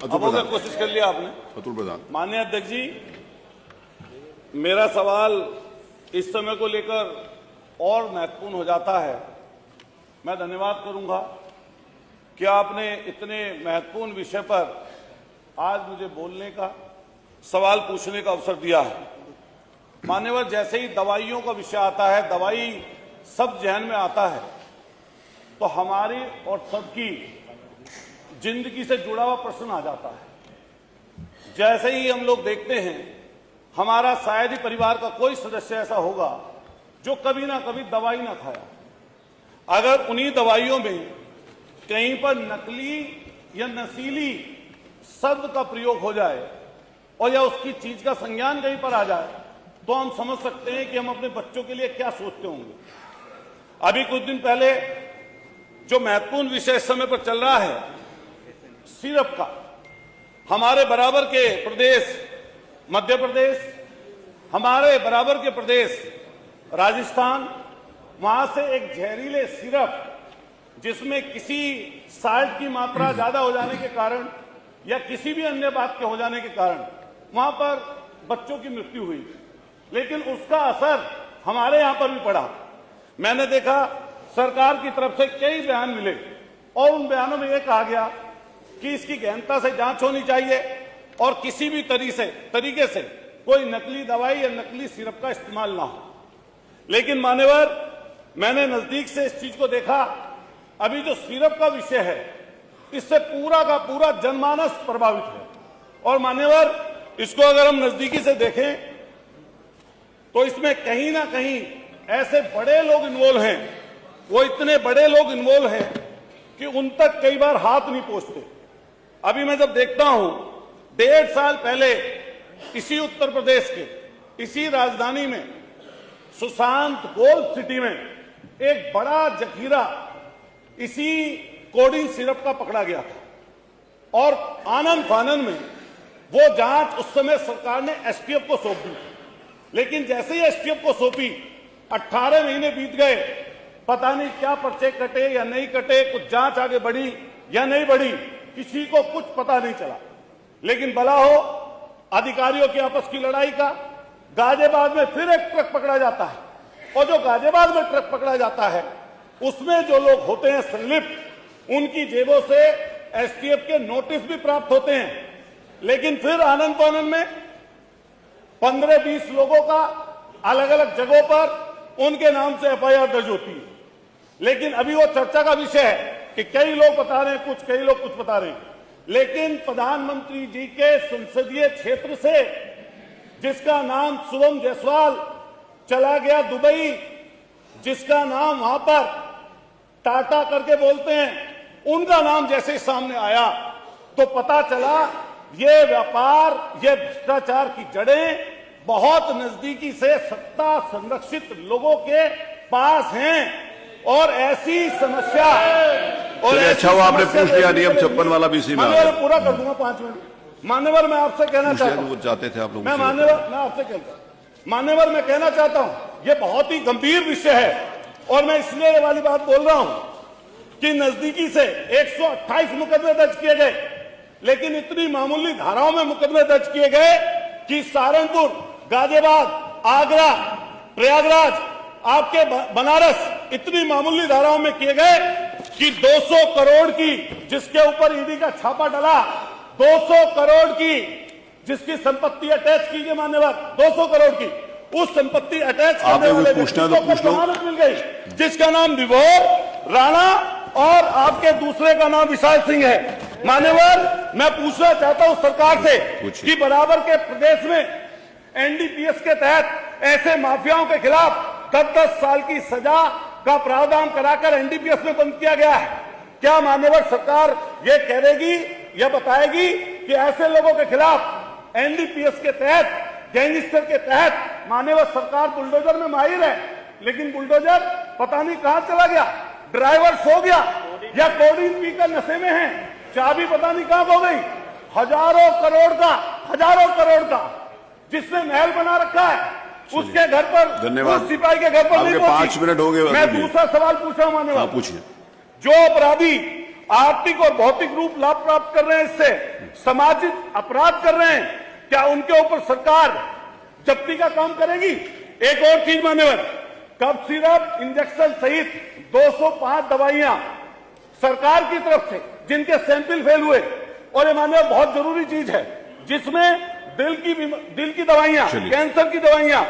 कोशिश कर लिया आपने। अतुल प्रधान। माननीय अध्यक्ष जी, मेरा सवाल इस समय को लेकर और महत्वपूर्ण हो जाता है। मैं धन्यवाद करूंगा कि आपने इतने महत्वपूर्ण विषय पर आज मुझे बोलने का, सवाल पूछने का अवसर दिया है। मान्यवर, जैसे ही दवाइयों का विषय आता है, दवाई सब जहन में आता है, तो हमारी और सबकी जिंदगी से जुड़ा हुआ प्रश्न आ जाता है। जैसे ही हम लोग देखते हैं, हमारा शायद ही परिवार का कोई सदस्य ऐसा होगा जो कभी ना कभी दवाई ना खाया। अगर उन्हीं दवाइयों में कहीं पर नकली या नशीली शब्द का प्रयोग हो जाए और या उसकी चीज का संज्ञान कहीं पर आ जाए, तो हम समझ सकते हैं कि हम अपने बच्चों के लिए क्या सोचते होंगे। अभी कुछ दिन पहले जो महत्वपूर्ण विषय इस समय पर चल रहा है, सिरप का, हमारे बराबर के प्रदेश मध्य प्रदेश, हमारे बराबर के प्रदेश राजस्थान, वहां से एक जहरीले सिरप जिसमें किसी साल्ट की मात्रा ज्यादा हो जाने के कारण या किसी भी अन्य बात के हो जाने के कारण वहां पर बच्चों की मृत्यु हुई, लेकिन उसका असर हमारे यहां पर भी पड़ा। मैंने देखा सरकार की तरफ से कई बयान मिले और उन बयानों में यह कहा गया कि इसकी गहनता से जांच होनी चाहिए और किसी भी तरीके से कोई नकली दवाई या नकली सिरप का इस्तेमाल ना हो। लेकिन मान्यवर, मैंने नजदीक से इस चीज को देखा। अभी जो सिरप का विषय है, इससे पूरा का पूरा जनमानस प्रभावित है। और मान्यवर, इसको अगर हम नजदीकी से देखें तो इसमें कहीं ना कहीं ऐसे बड़े लोग इन्वॉल्व हैं, वो इतने बड़े लोग इन्वॉल्व हैं कि उन तक कई बार हाथ नहीं पहुंचते। अभी मैं जब देखता हूं, 1.5 साल पहले इसी उत्तर प्रदेश के इसी राजधानी में सुशांत गोल्ड सिटी में एक बड़ा जखीरा इसी कोडिंग सिरप का पकड़ा गया था और आनंद फानन में वो जांच उस समय सरकार ने एसटीएफ को सौंप दी। लेकिन जैसे ही एसटीएफ को सौंपी, 18 महीने बीत गए, पता नहीं क्या पर्चे कटे या नहीं कटे, कुछ जांच आगे बढ़ी या नहीं बढ़ी, किसी को कुछ पता नहीं चला। लेकिन भला हो अधिकारियों की आपस की लड़ाई का, गाजियाबाद में फिर एक ट्रक पकड़ा जाता है और जो गाजियाबाद में ट्रक पकड़ा जाता है उसमें जो लोग होते हैं संलिप्त, उनकी जेबों से एसटीएफ के नोटिस भी प्राप्त होते हैं। लेकिन फिर आनंद फानन में 15-20 लोगों का अलग अलग जगहों पर उनके नाम से एफआईआर दर्ज होती है। लेकिन अभी वो चर्चा का विषय है कि कई लोग बता रहे हैं कुछ, कई लोग कुछ बता रहे हैं। लेकिन प्रधानमंत्री जी के संसदीय क्षेत्र से जिसका नाम शुभम जायसवाल चला गया दुबई, जिसका नाम वहां पर टाटा करके बोलते हैं, उनका नाम जैसे ही सामने आया तो पता चला ये व्यापार, ये भ्रष्टाचार की जड़ें बहुत नजदीकी से सत्ता संरक्षित लोगों के पास हैं। और ऐसी समस्या और अच्छा हुआ आपने पूछ लिया, नियम 56 वाला भी इसी में आ गया। पूरा कर दूंगा 5 मिनट। मान्यवर, मैं आपसे कहना चाहता हूं, चाहते थे आप लोग, मैं आपसे कहता हूं, मान्यवर, मैं कहना चाहता हूं, ये बहुत ही गंभीर विषय है और मैं इसलिए ये वाली बात बोल रहा हूं कि नजदीकी से 128 मुकदमे दर्ज किए गए, लेकिन इतनी मामूली धाराओं में मुकदमे दर्ज किए गए कि सहारनपुर, गाजियाबाद, आगरा, प्रयागराज, आपके बनारस, इतनी मामूली धाराओं में किए गए कि 200 करोड़ की, जिसके ऊपर ईडी का छापा डला, 200 करोड़ की जिसकी संपत्ति अटैच की गई, मान्यवर, 200 करोड़ की उस संपत्ति अटैच करने वाले व्यक्ति को जमानत मिल गई, जिसका नाम विभोर राणा और आपके दूसरे का नाम विशाल सिंह है। मान्यवर, मैं पूछना चाहता हूं सरकार से कि बराबर के प्रदेश में एनडीपीएस के तहत ऐसे माफियाओं के खिलाफ 10-10 साल की सजा का प्रावधान कराकर एनडीपीएस में बंद किया गया है। क्या मान्यवर सरकार ये कहेगी या बताएगी कि ऐसे लोगों के खिलाफ एनडीपीएस के तहत, गैंगस्टर के तहत मान्यवर सरकार बुलडोजर में माहिर है, लेकिन बुलडोजर पता नहीं कहां चला गया, ड्राइवर सो गया या कोडिंग पीकर नशे में है, चाबी पता नहीं कहां खो गई। हजारों करोड़ का जिसने महल बना रखा है, उसके घर पर, उस सिपाही के घर पर नहीं पहुंची। 5 मिनट हो गए। मैं दूसरा सवाल पूछ रहा हूं मान्यवर, पूछिए। जो अपराधी आर्थिक और भौतिक रूप लाभ प्राप्त कर रहे हैं, इससे सामाजिक अपराध कर रहे हैं, क्या उनके ऊपर सरकार जब्ती का काम करेगी? एक और चीज मान्यवर, कफ सिरप, इंजेक्शन सहित 205 दवाइयां सरकार की तरफ से जिनके सैंपल फेल हुए, और ये मान्यवर बहुत जरूरी चीज है, जिसमें दिल की दवाइयां, कैंसर की दवाइयां,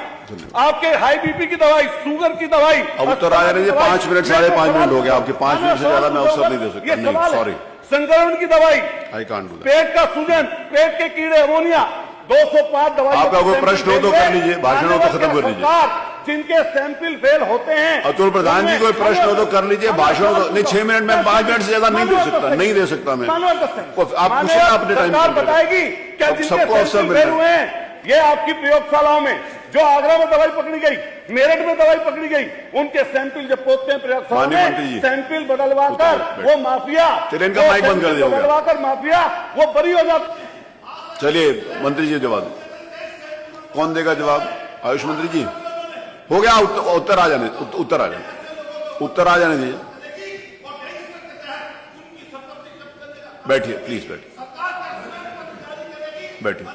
आपके हाई बीपी की दवाई, शुगर की दवाई। अब उत्तर आ रही है, 5 मिनट 5.5 मिनट हो गया आपके, 5 मिनट से ज्यादा मैं अवसर नहीं दे सकता। नहीं, सॉरी, संक्रमण की दवाई, आई कांट डू दैट। पेट का सूजन, पेट के कीड़े, अमोनिया, 205 दवाई। आपका कोई प्रश्न हो तो कर लीजिए, भाषण हो तो खत्म कर लीजिए। जिनके सैंपल फेल होते हैं, अतुल प्रधान जी कोई प्रश्न हो तो कर लीजिए, भाषण हो तो नहीं। 6 मिनट में 5 मिनट से ज्यादा नहीं दे सकता, नहीं दे सकता मैं। आप पूछिए, अपने टाइम बताएगी क्या जिनके सैंपल फेल हुए हैं, ये आपकी प्रयोगशालाओं में, जो आगरा में दवाई पकड़ी गई, मेरठ में दवाई पकड़ी गई, उनके सैंपल जब पोतते हैं प्रयोगशाला में, सैंपल बदलवा कर वो माफिया, इनका माइक बंद कर दिया, बदलवा कर माफिया वो बरी हो जाता। चलिए मंत्री जी जवाब दें। कौन देगा जवाब? आयुष मंत्री जी। हो गया, उत्तर आ जाने, उत्तर आ जाने, उत्तर आ जाने दीजिए। बैठिए प्लीज, बैठिए बैठिए।